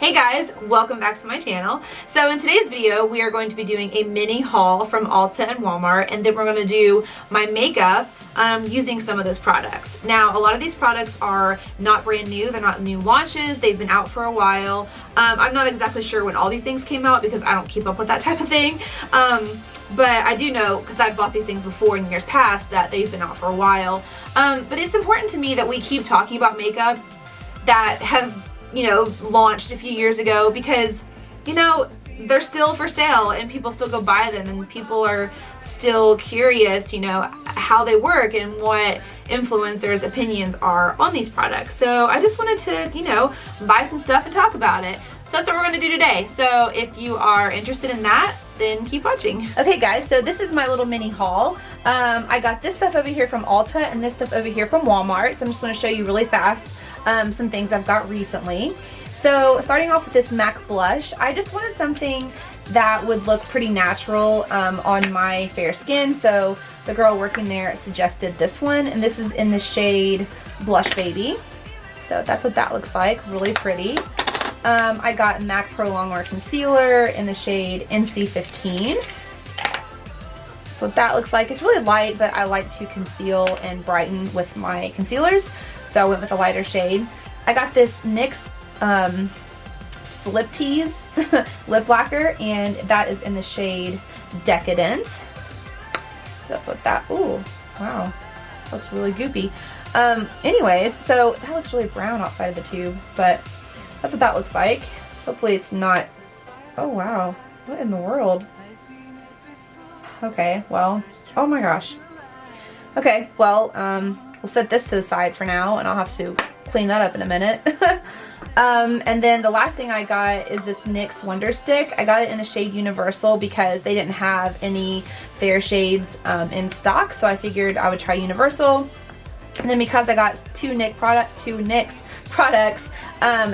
Hey guys, welcome back to my channel. So in today's video, we are going to be doing a mini haul from Ulta and Walmart, and then we're going to do my makeup using some of those products. Now, a lot of these products are not brand new. They're not new launches. They've been out for a while. I'm not exactly sure when all these things came out because I don't keep up with that type of thing. But I do know, because I've bought these things before in years past, that they've been out for a while. But it's important to me that we keep talking about makeup that have, you know, launched a few years ago, because, you know, they're still for sale and people still go buy them, and people are still curious, you know, how they work and what influencers' opinions are on these products. So I just wanted to, you know, buy some stuff and talk about it. So that's what we're going to do today. So if you are interested in that, then keep watching. Okay guys, so this is my little mini haul. I got this stuff over here from Ulta and this stuff over here from Walmart. So I'm just going to show you really fast some things I've got recently. So starting off with this MAC blush, I just wanted something that would look pretty natural on my fair skin. So the girl working there suggested this one, and this is in the shade Blush Baby. So that's what that looks like, really pretty. I got MAC Prolongwear Concealer in the shade NC15. That's what that looks like. It's really light, but I like to conceal and brighten with my concealers, so I went with a lighter shade. I got this NYX Tease lip lacquer, and that is in the shade Decadent. So that's what that, ooh, wow, looks really goopy. Anyways, so that looks really brown outside of the tube, but that's what that looks like. Hopefully it's not, oh wow, what in the world? Okay, well, oh my gosh. Okay, well, we'll set this to the side for now, and I'll have to clean that up in a minute. And then the last thing I got is this NYX Wonder Stick. I got it in the shade Universal because they didn't have any fair shades in stock, so I figured I would try Universal. And then because I got two NYX products,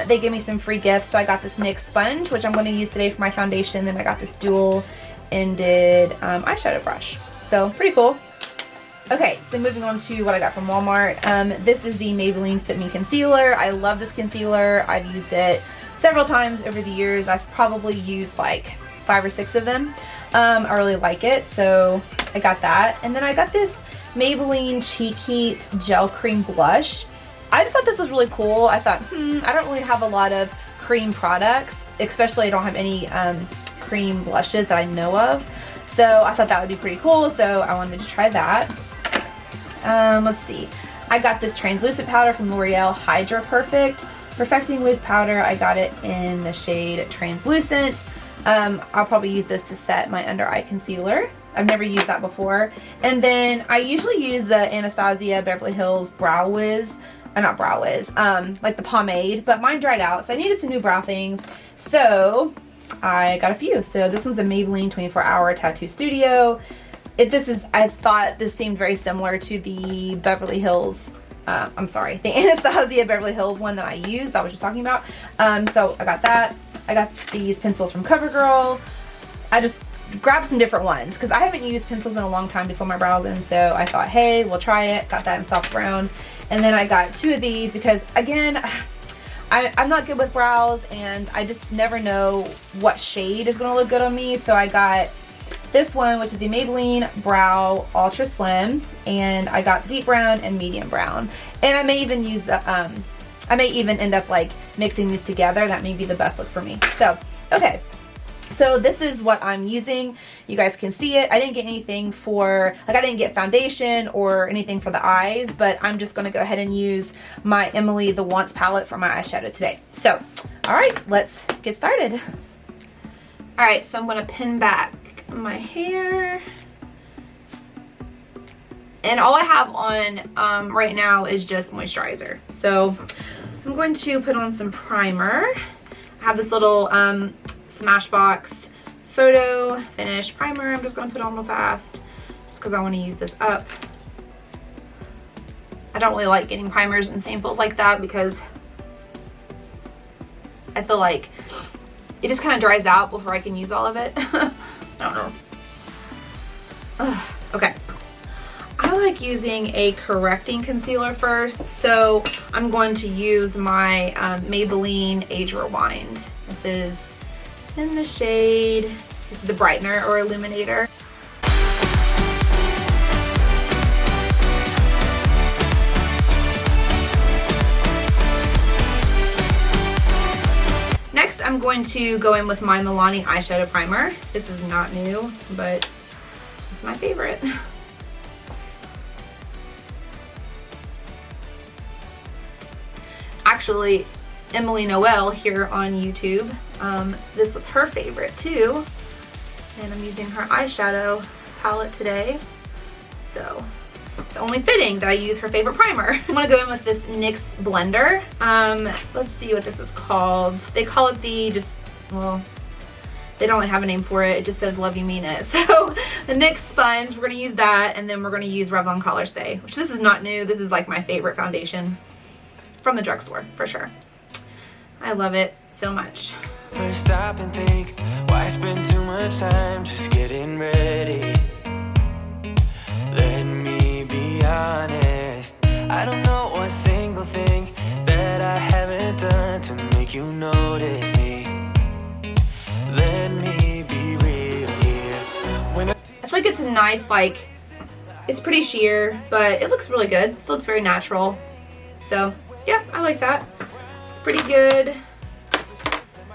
they gave me some free gifts. So I got this NYX sponge, which I'm going to use today for my foundation. Then I got this dual-ended eyeshadow brush. So pretty cool. Okay, so moving on to what I got from Walmart. This is the Maybelline Fit Me Concealer. I love this concealer. I've used it several times over the years. I've probably used like 5 or 6 of them. I really like it, so I got that. And then I got this Maybelline Cheek Heat Gel Cream Blush. I just thought this was really cool. I thought, I don't really have a lot of cream products, especially I don't have any cream blushes that I know of. So I thought that would be pretty cool, so I wanted to try that. Let's see. I got this translucent powder from L'Oreal, Hydra Perfecting Loose Powder. I got it in the shade Translucent. I'll probably use this to set my under eye concealer. I've never used that before. And then I usually use the Anastasia Beverly Hills Brow Wiz. Not Brow Wiz, like the pomade, but mine dried out, so I needed some new brow things. So I got a few. So this one's the Maybelline 24-Hour Tattoo Studio. I thought this seemed very similar to the Beverly Hills, I'm sorry, the Anastasia Beverly Hills one that I used, I was just talking about. So I got that. I got these pencils from CoverGirl. I just grabbed some different ones because I haven't used pencils in a long time to fill my brows in, so I thought, hey, we'll try it. Got that in soft brown. And then I got 2 of these because, again, I'm not good with brows, and I just never know what shade is going to look good on me. So I got this one, which is the Maybelline Brow Ultra Slim, and I got deep brown and medium brown. And I may even use, I may even end up like mixing these together. That may be the best look for me. So, okay. So this is what I'm using. You guys can see it. I didn't get anything for, like I didn't get foundation or anything for the eyes, but I'm just going to go ahead and use my Emily the Once palette for my eyeshadow today. So, all right, let's get started. All right, so I'm going to pin back my hair. And all I have on right now is just moisturizer. So I'm going to put on some primer. I have this little Smashbox Photo Finish Primer. I'm just going to put on real fast just because I want to use this up. I don't really like getting primers and samples like that because I feel like it just kind of dries out before I can use all of it. I don't know. Ugh, okay. I like using a correcting concealer first. So I'm going to use my Maybelline Age Rewind. This is in the shade, this is the brightener or illuminator. Next, I'm going to go in with my Milani eyeshadow primer. This is not new, but it's my favorite. Actually, Emily Noel here on YouTube, this was her favorite too. And I'm using her eyeshadow palette today. So it's only fitting that I use her favorite primer. I'm gonna go in with this NYX blender. Let's see what this is called. They call it the well, they don't really have a name for it. It just says love you mean it. So the NYX sponge, we're gonna use that, and then we're gonna use Revlon Colorstay, which this is not new. This is like my favorite foundation from the drugstore, for sure. I love it so much. First stop and think, why spend too much time just getting ready? Let me be honest, I don't know a single thing that I haven't done to make you notice me. Let me be real here. I feel like it's a nice, like, it's pretty sheer, but it looks really good. It still looks very natural. So yeah, I like that. It's pretty good.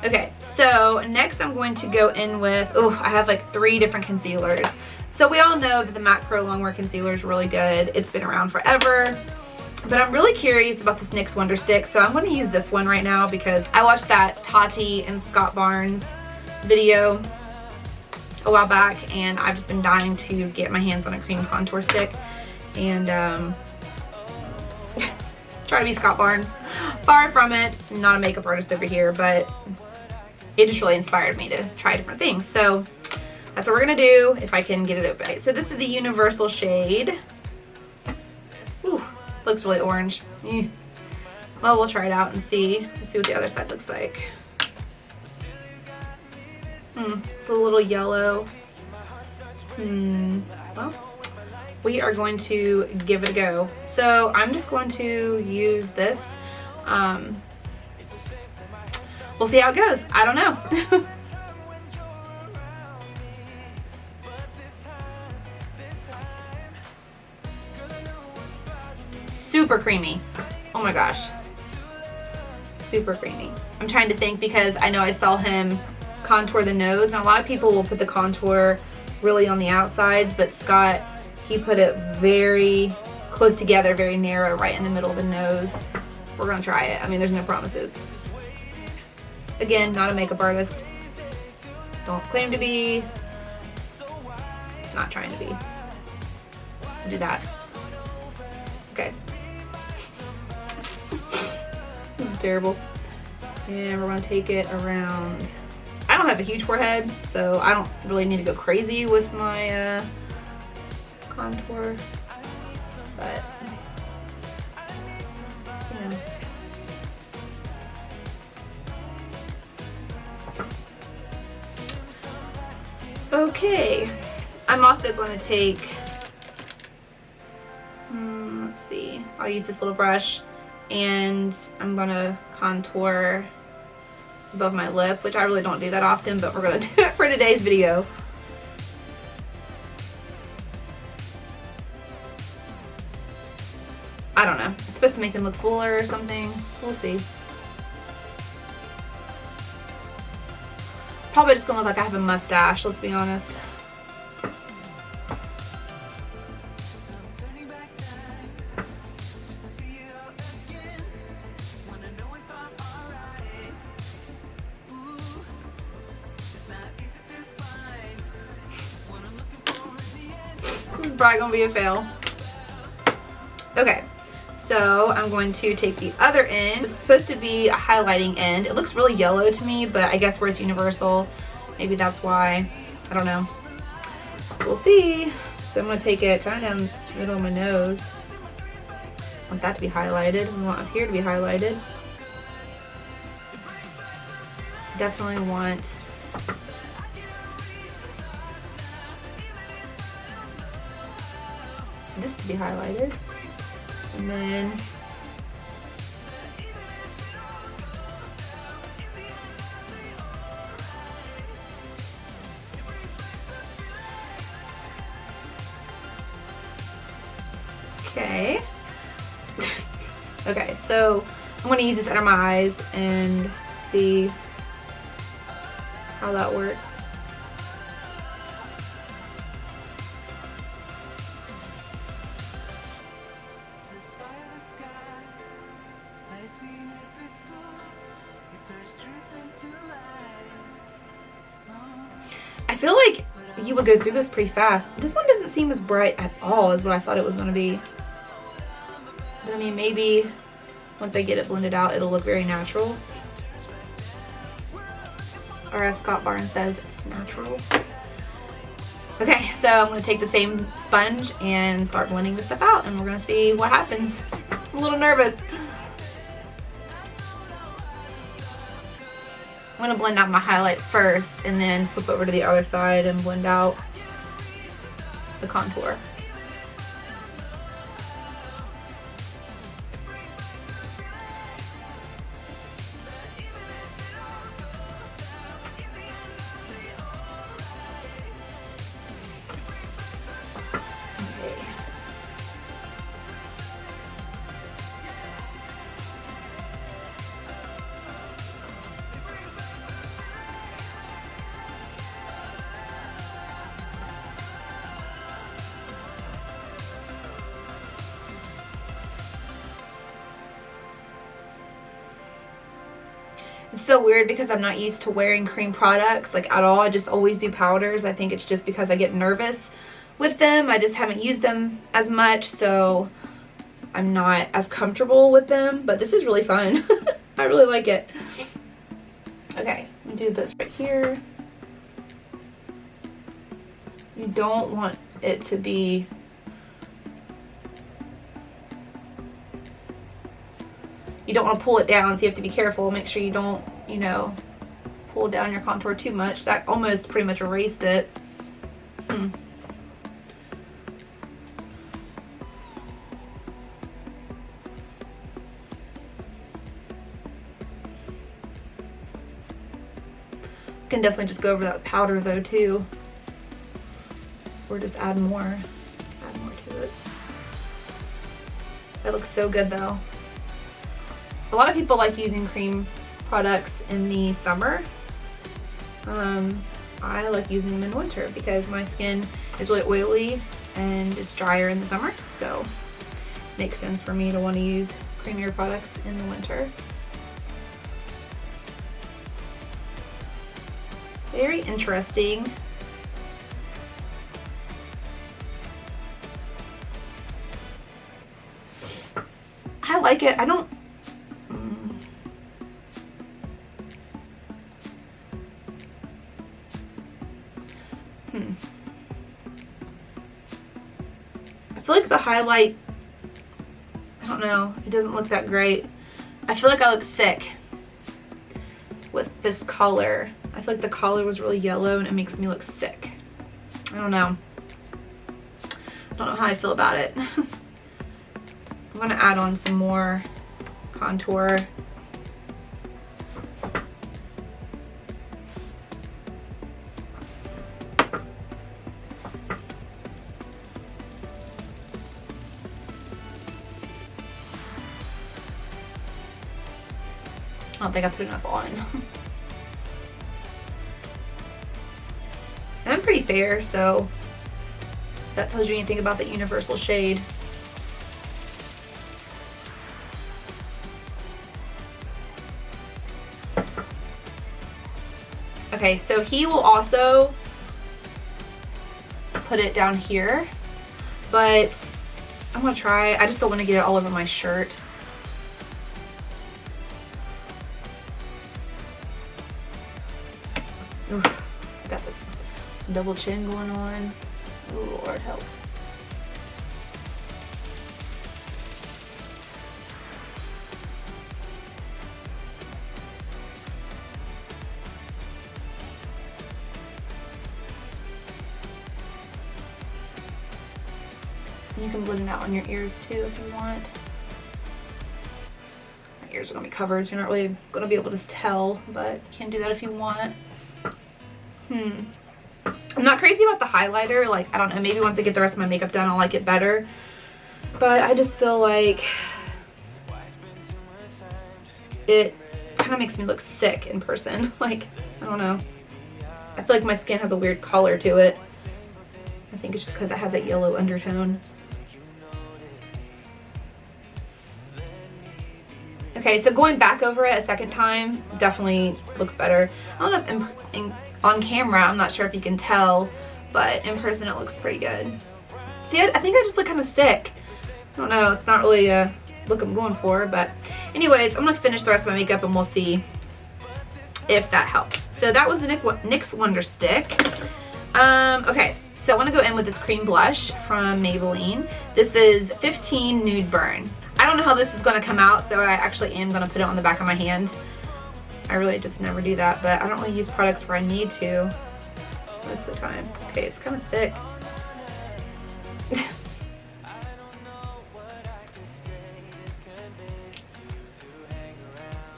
Okay, so next I'm going to go in with, I have like 3 different concealers. So we all know that the MAC Prolongwear Concealer is really good. It's been around forever. But I'm really curious about this NYX Wonder Stick, so I'm going to use this one right now because I watched that Tati and Scott Barnes video a while back, and I've just been dying to get my hands on a cream contour stick and try to be Scott Barnes. Far from it, not a makeup artist over here, but it just really inspired me to try different things. So that's what we're gonna do if I can get it open. So this is the universal shade. Ooh, looks really orange. Well, we'll try it out and see. Let's see what the other side looks like. It's a little yellow. Well, we are going to give it a go. So I'm just going to use this. We'll see how it goes. I don't know. Super creamy. Oh my gosh. Super creamy. I'm trying to think because I know I saw him contour the nose, and a lot of people will put the contour really on the outsides, but Scott, he put it very close together, very narrow, right in the middle of the nose. We're gonna try it. I mean, there's no promises. Again, not a makeup artist. Don't claim to be. Not trying to be. Do that. Okay. This is terrible. And we're gonna take it around. I don't have a huge forehead, so I don't really need to go crazy with my contour, but yeah. Okay, I'm also going to take, let's see, I'll use this little brush, and I'm going to contour above my lip, which I really don't do that often, but we're going to do it for today's video. I don't know. It's supposed to make them look fuller or something. We'll see. Probably just gonna look like I have a mustache, let's be honest. This is probably gonna be a fail. Okay. So I'm going to take the other end. This is supposed to be a highlighting end. It looks really yellow to me, but I guess where it's universal, maybe that's why. I don't know. We'll see. So I'm going to take it kind of down the middle of my nose. I want that to be highlighted. We want up here to be highlighted. Definitely want this to be highlighted. And then okay. Okay, so I'm gonna use this under my eyes and see how that works. I feel like you would go through this pretty fast. This one doesn't seem as bright at all as what I thought it was going to be. But I mean, maybe once I get it blended out, it'll look very natural. Or as Scott Barnes says, it's natural. Okay, so I'm going to take the same sponge and start blending this stuff out, and we're going to see what happens. I'm a little nervous. I'm going to blend out my highlight first and then flip over to the other side and blend out the contour. It's so weird because I'm not used to wearing cream products like at all. I just always do powders. I think it's just because I get nervous with them. I just haven't used them as much, so I'm not as comfortable with them, but this is really fun. I really like it. Okay, I'm gonna do this right here. You don't want it to be you don't want to pull it down, so you have to be careful. Make sure you don't, you know, pull down your contour too much. That almost pretty much erased it. Can definitely just go over that powder though too, or just add more to it. That looks so good though. A lot of people like using cream products in the summer. I like using them in winter because my skin is really oily and it's drier in the summer, so it makes sense for me to want to use creamier products in the winter. Very interesting. I like it. I don't I feel like the highlight, I don't know, it doesn't look that great. I feel like I look sick with this color. I feel like the color was really yellow and it makes me look sick. I don't know. I don't know how I feel about it. I'm gonna add on some more contour. I don't think I put enough on. And I'm pretty fair, so if that tells you anything about the universal shade. Okay, so he will also put it down here, but I'm gonna try. I just don't want to get it all over my shirt. Oof, I got this double chin going on. Oh Lord, help. And you can blend it out on your ears too if you want. My ears are gonna be covered, so you're not really gonna be able to tell, but you can do that if you want. I'm not crazy about the highlighter. Like, I don't know, maybe once I get the rest of my makeup done, I'll like it better. But I just feel like it kind of makes me look sick in person. Like, I don't know. I feel like my skin has a weird color to it. I think it's just because it has that yellow undertone. Okay, so going back over it a second time definitely looks better. I don't know if on camera, I'm not sure if you can tell, but in person it looks pretty good. See, I think I just look kind of sick. I don't know, it's not really a look I'm going for, but anyways, I'm gonna finish the rest of my makeup and we'll see if that helps. So that was the NYX Wonder Stick. Okay, so I want to go in with this cream blush from Maybelline. This is 15 Nude Burn. I don't know how this is going to come out, so I actually am going to put it on the back of my hand. I really just never do that, but I don't really use products where I need to most of the time. Okay, it's kind of thick.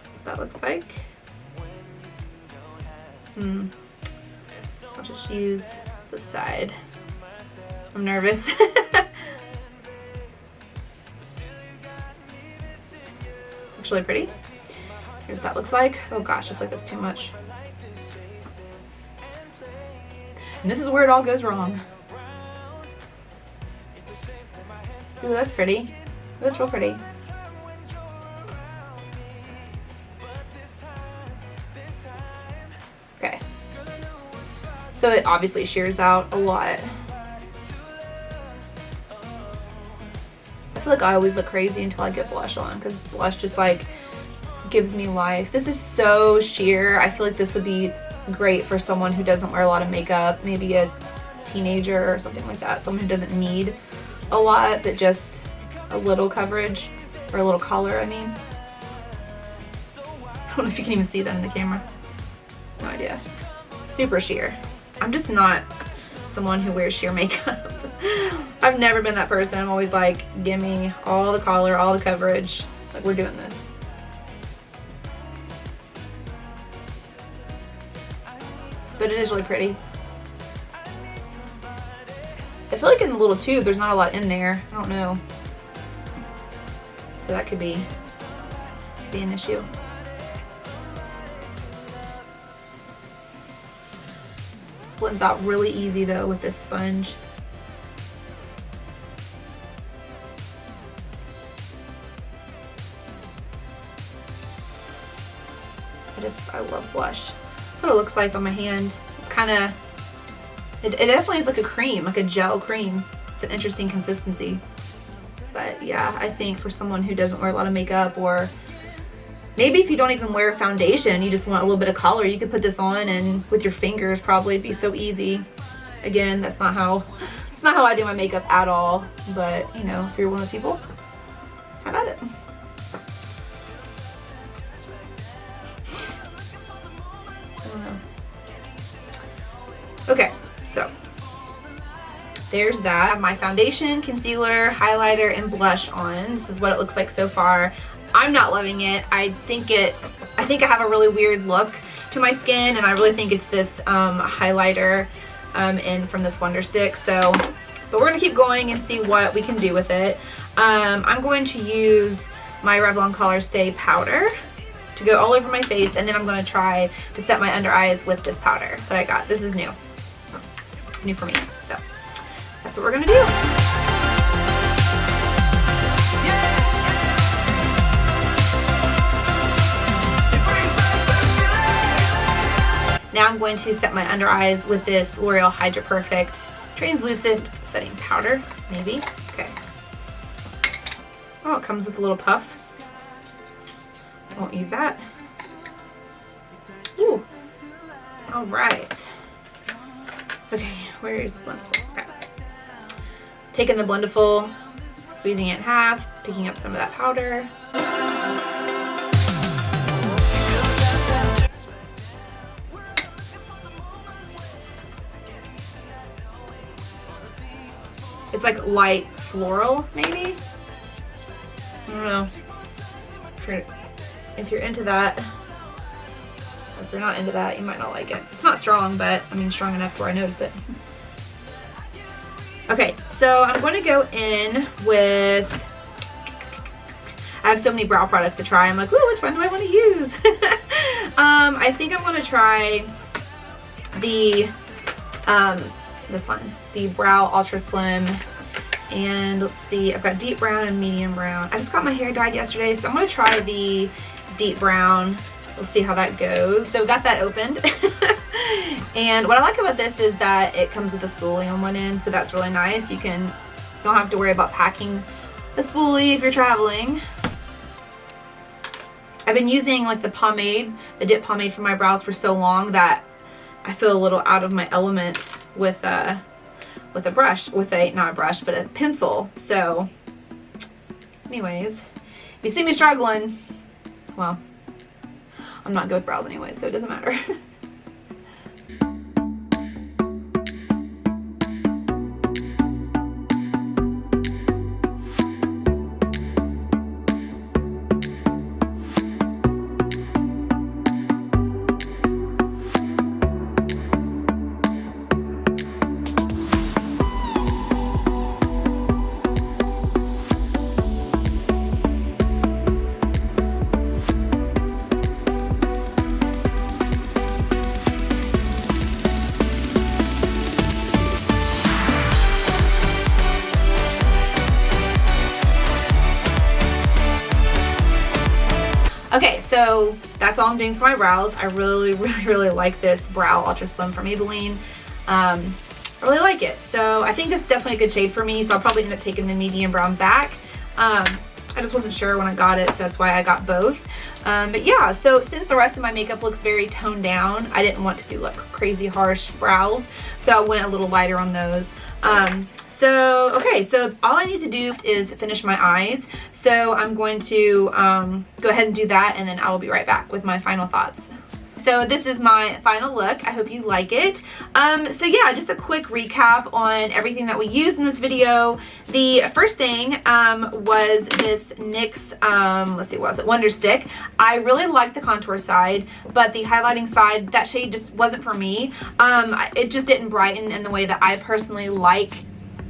That's what that looks like. I'll just use the side. I'm nervous. Looks really pretty. Here's what that looks like. Oh gosh, I feel like that's too much. And this is where it all goes wrong. Ooh, that's pretty. That's real pretty. Okay. So it obviously shears out a lot. I feel like I always look crazy until I get blush on, because blush just like gives me life. This is so sheer. I feel like this would be great for someone who doesn't wear a lot of makeup, maybe a teenager or something like that. Someone who doesn't need a lot, but just a little coverage, or a little color, I mean. I don't know if you can even see that in the camera. No idea. Super sheer. I'm just not someone who wears sheer makeup. I've never been that person. I'm always like, give me all the color, all the coverage. Like, we're doing this. But it is really pretty. I feel like in the little tube, there's not a lot in there. I don't know. So that could be an issue. Blends out really easy though with this sponge. I love blush. That's what it looks like on my hand. It's kind of, it definitely is like a cream, like a gel cream. It's an interesting consistency. But yeah, I think for someone who doesn't wear a lot of makeup, or maybe if you don't even wear foundation, you just want a little bit of color, you could put this on and with your fingers probably it'd be so easy. Again, that's not how I do my makeup at all, but you know, if you're one of those people, have at it. Okay, so there's that. I have my foundation, concealer, highlighter, and blush on. This is what it looks like so far. I'm not loving it. I think I have a really weird look to my skin, and I really think it's this highlighter in from this Wonder Stick. So, but we're gonna keep going and see what we can do with it. I'm going to use my Revlon Colorstay powder to go all over my face, and then I'm gonna try to set my under eyes with this powder that I got. This is new for me, so that's what we're gonna do. Now I'm going to set my under eyes with this L'Oreal Hydra Perfecte translucent setting powder, maybe. Okay. Oh, it comes with a little puff. I won't use that. Ooh. All right. Okay, where is the blendable? Okay. Taking the blendable, squeezing it in half, picking up some of that powder. It's like light floral, maybe? I don't know. If you're into that, or if you're not into that, you might not like it. It's not strong, but I mean strong enough where I noticed it. Okay, so I'm going to go in with, I have so many brow products to try. I'm like, ooh, which one do I want to use? I think I'm going to try the, this one, the Brow Ultra Slim. And let's see, I've got deep brown and medium brown. I just got my hair dyed yesterday, so I'm going to try the deep brown. We'll see how that goes. So we got that opened. And what I like about this is that it comes with a spoolie on one end, so that's really nice. You don't have to worry about packing a spoolie if you're traveling. I've been using like the pomade, the dip pomade for my brows for so long that I feel a little out of my element with a brush, not a brush, but a pencil. So anyways, if you see me struggling, well, I'm not good with brows anyway, so it doesn't matter. Okay, so that's all I'm doing for my brows. I really like this Brow Ultra Slim from Maybelline. I really like it. So I think this is definitely a good shade for me, so I'll probably end up taking the medium brown back. I just wasn't sure when I got it, so that's why I got both. But yeah, so since the rest of my makeup looks very toned down, I didn't want to do like crazy harsh brows, so I went a little lighter on those. Okay, so all I need to do is finish my eyes. So I'm going to go ahead and do that, and then I will be right back with my final thoughts. So this is my final look. I hope you like it. So yeah, just a quick recap on everything that we used in this video. The first thing was this NYX, let's see, what was it? Wonder Stick. I really liked the contour side, but the highlighting side, that shade just wasn't for me. It just didn't brighten in the way that I personally like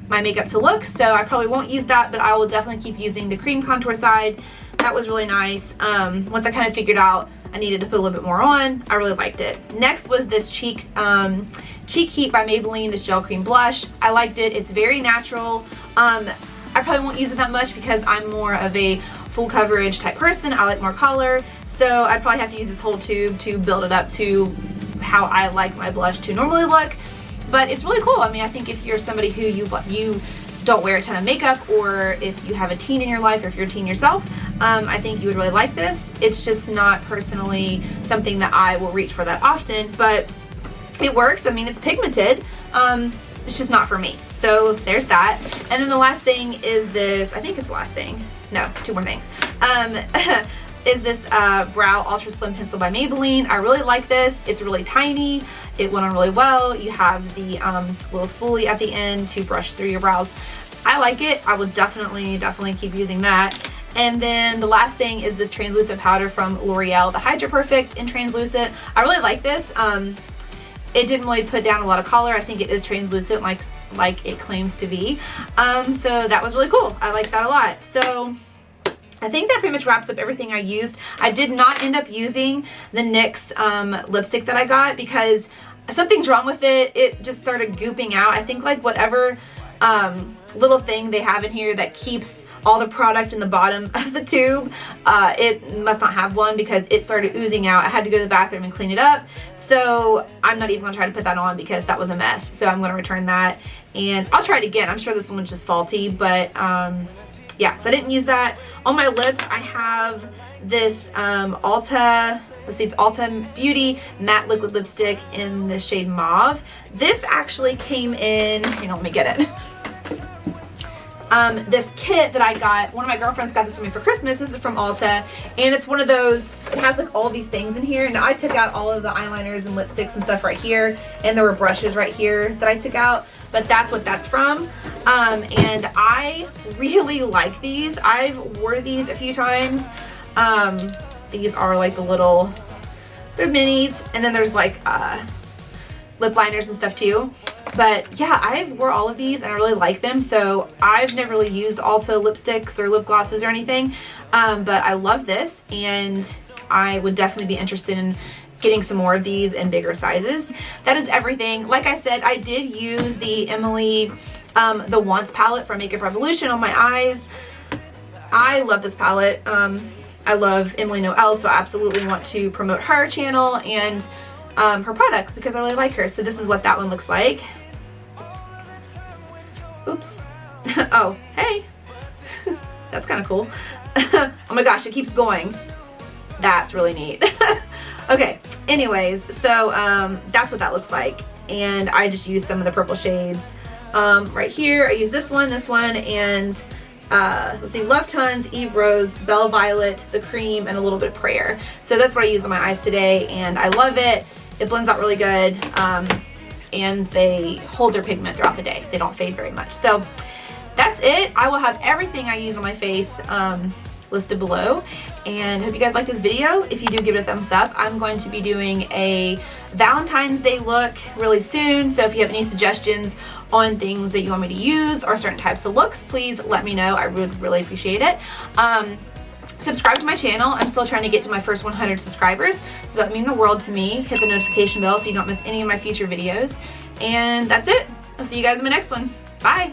my makeup to look, so I probably won't use that, but I will definitely keep using the cream contour side. That was really nice. Once I kind of figured out I needed to put a little bit more on, I really liked it. Next was this Cheek Heat by Maybelline, this gel cream blush. I liked it. It's very natural. I probably won't use it that much because I'm more of a full coverage type person. I like more color, so I'd probably have to use this whole tube to build it up to how I like my blush to normally look. But it's really cool. I mean, I think if you're somebody who you don't wear a ton of makeup, or if you have a teen in your life, or if you're a teen yourself, I think you would really like this. It's just not personally something that I will reach for that often, but it worked. I mean, it's pigmented. It's just not for me. So there's that. And then the last thing is this, I think it's the last thing. No, two more things. Is this Brow Ultra Slim Pencil by Maybelline. I really like this. It's really tiny. It went on really well. You have the little spoolie at the end to brush through your brows. I like it. I will definitely keep using that. And then the last thing is this translucent powder from L'Oreal, the Hydra Perfect in translucent. I really like this. It didn't really put down a lot of color. I think it is translucent like it claims to be. So that was really cool. I like that a lot. So I think that pretty much wraps up everything I used. I did not end up using the NYX lipstick that I got because something's wrong with it. It just started gooping out. I think like whatever little thing they have in here that keeps all the product in the bottom of the tube, it must not have one because it started oozing out. I had to go to the bathroom and clean it up. So I'm not even gonna try to put that on because that was a mess. So I'm gonna return that and I'll try it again. I'm sure this one was just faulty, but yeah, so I didn't use that. On my lips, I have this Ulta, let's see, it's Ulta Beauty Matte Liquid Lipstick in the shade Mauve. This actually came in, hang on, let me get it. this kit that I got. One of my girlfriends got this for me for Christmas. This is from Ulta, and it's one of those, it has like all these things in here, and I took out all of the eyeliners and lipsticks and stuff right here, and there were brushes right here that I took out, but that's what that's from. And I really like these. I've worn these a few times. These are like the little, they're minis, and then there's like lip liners and stuff too. But yeah, I wore all of these and I really like them. So I've never really used Ulta lipsticks or lip glosses or anything, but I love this, and I would definitely be interested in getting some more of these in bigger sizes. That is everything. Like I said, I did use the Emily the Once palette from Makeup Revolution on my eyes. I love this palette. I love Emily Noel, so I absolutely want to promote her channel and her products because I really like her. So this is what that one looks like. Oops. Oh, hey. That's kind of cool. Oh my gosh, it keeps going. That's really neat. Okay, anyways, so that's what that looks like. And I just used some of the purple shades right here. I used this one, and let's see, Love Tons, Eve Rose, Belle Violet, the cream, and a little bit of Prayer. So that's what I used on my eyes today, and I love it. It blends out really good, and they hold their pigment throughout the day. They don't fade very much. So that's it. I will have everything I use on my face listed below, and hope you guys like this video. If you do, give it a thumbs up. I'm going to be doing a Valentine's Day look really soon, so if you have any suggestions on things that you want me to use or certain types of looks, please let me know. I would really appreciate it. Subscribe to my channel. I'm still trying to get to my first 100 subscribers, so that would mean the world to me. Hit the notification bell so you don't miss any of my future videos. And that's it. I'll see you guys in my next one. Bye.